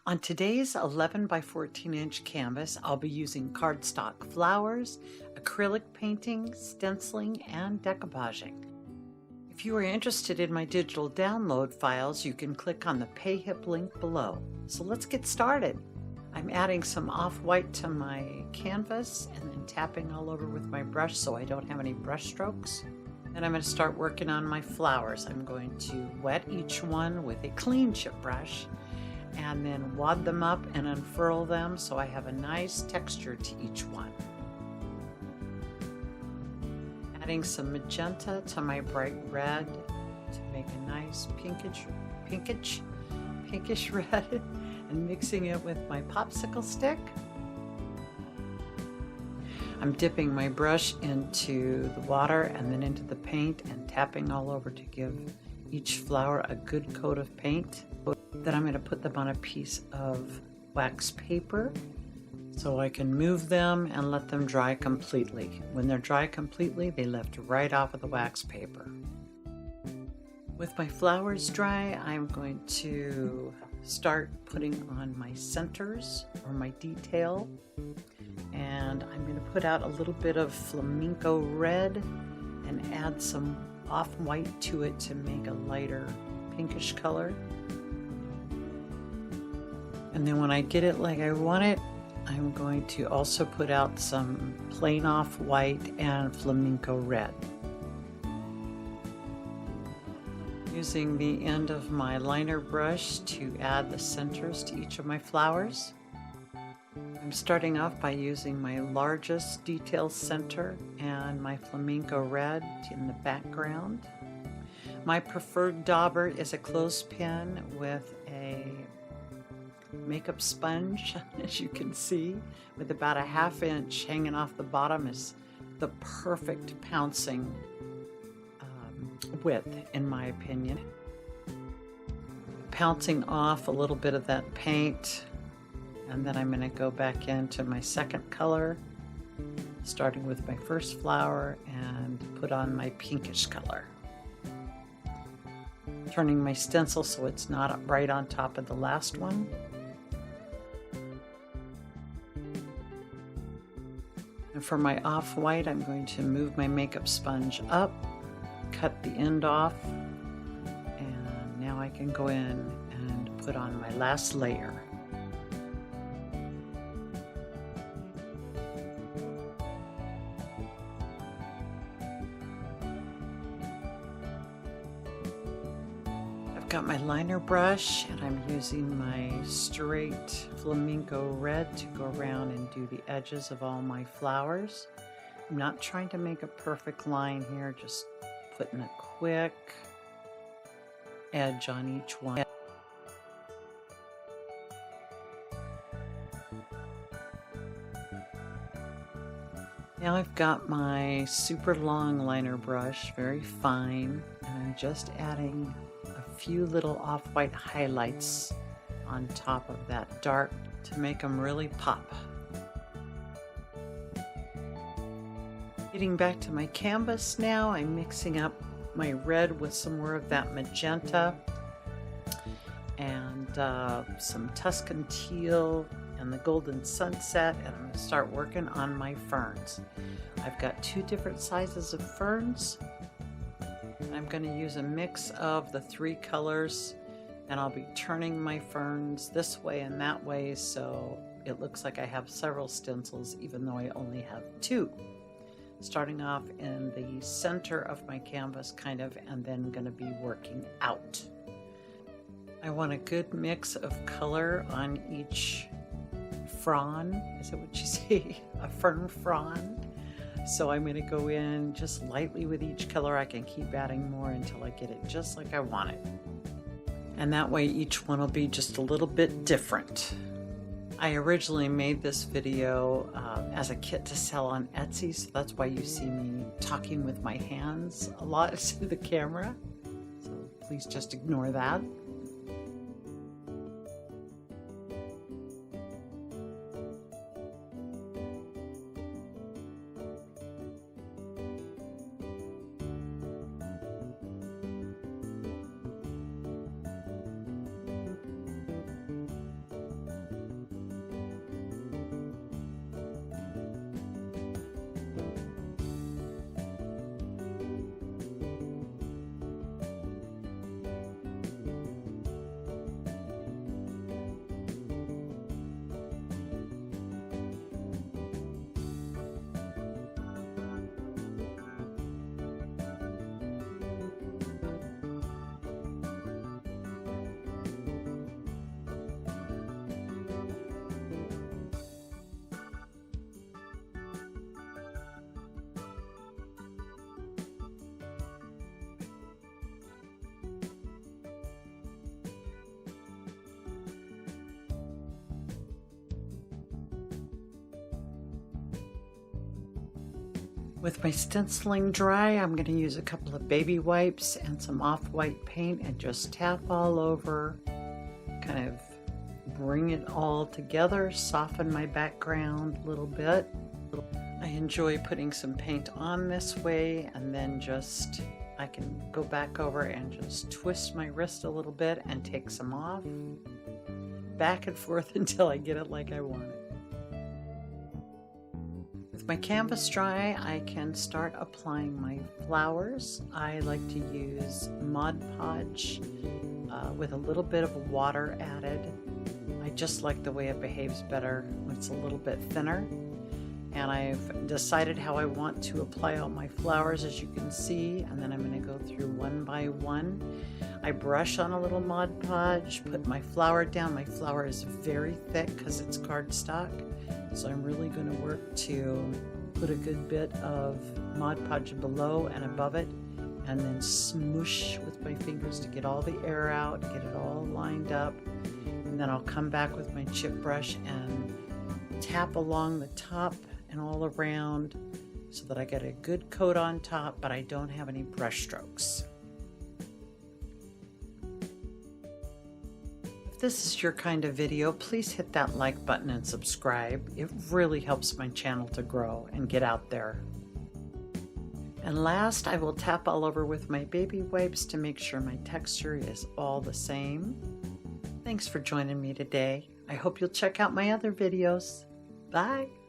On today's 11 by 14 inch canvas, I'll be using cardstock flowers, acrylic painting, stenciling, and decoupaging. If you are interested in my digital download files, you can click on the PayHip link below. So let's get started. I'm adding some off-white to my canvas and then tapping all over with my brush so I don't have any brush strokes. Then I'm going to start working on my flowers. I'm going to wet each one with a clean chip brush and then wad them up and unfurl them so I have a nice texture to each one. Adding some magenta to my bright red to make a nice pinkish red and mixing it with my popsicle stick. I'm dipping my brush into the water and then into the paint and tapping all over to give each flower a good coat of paint. Then I'm going to put them on a piece of wax paper so I can move them and let them dry completely. When they're dry completely, they lift right off of the wax paper. With my flowers dry, I'm going to start putting on my centers or my detail. And I'm going to put out a little bit of flamenco red and add some off-white to it to make a lighter pinkish color. And then when I get it like I want it, I'm going to also put out some plain off-white and flamenco red. Using the end of my liner brush to add the centers to each of my flowers. I'm starting off by using my largest detail center and my flamenco red in the background. My preferred dauber is a clothespin with a makeup sponge, as you can see, with about a 1/2 inch hanging off the bottom is the perfect pouncing width, in my opinion. Pouncing off a little bit of that paint, and then I'm going to go back into my second color, starting with my first flower, and put on my pinkish color. Turning my stencil so it's not right on top of the last one. And for my off-white, I'm going to move my makeup sponge up, cut the end off, and now I can go in and put on my last layer. I've got my liner brush and I'm using my straight flamenco red to go around and do the edges of all my flowers. I'm not trying to make a perfect line here, just putting a quick edge on each one. Now I've got my super long liner brush, very fine, and I'm just adding a few little off-white highlights on top of that dark to make them really pop. Getting back to my canvas now, I'm mixing up my red with some more of that magenta and some Tuscan teal and the golden sunset, and I'm going to start working on my ferns. I've got 2 different sizes of ferns. I'm going to use a mix of the 3 colors, and I'll be turning my ferns this way and that way so it looks like I have several stencils even though I only have 2. Starting off in the center of my canvas kind of, and then going to be working out. I want a good mix of color on each frond. Is that what you say? A fern frond. So I'm going to go in just lightly with each color. I can keep adding more until I get it just like I want it. And that way each one will be just a little bit different. I originally made this video as a kit to sell on Etsy, so that's why you see me talking with my hands a lot to the camera. So please just ignore that. With my stenciling dry, I'm going to use a couple of baby wipes and some off-white paint and just tap all over, kind of bring it all together, soften my background a little bit. I enjoy putting some paint on this way, and then just I can go back over and just twist my wrist a little bit and take some off, back and forth until I get it like I want it. With my canvas dry, I can start applying my flowers. I like to use Mod Podge with a little bit of water added. I just like the way it behaves better when it's a little bit thinner. And I've decided how I want to apply all my flowers, as you can see, and then I'm going to go through one by one. I brush on a little Mod Podge, put my flower down. My flower is very thick because it's cardstock, so I'm really going to work to put a good bit of Mod Podge below and above it, and then smoosh with my fingers to get all the air out, get it all lined up, and then I'll come back with my chip brush and tap along the top and all around so that I get a good coat on top, but I don't have any brush strokes. If this is your kind of video, please hit that like button and subscribe. It really helps my channel to grow and get out there. And last, I will tap all over with my baby wipes to make sure my texture is all the same. Thanks for joining me today. I hope you'll check out my other videos. Bye!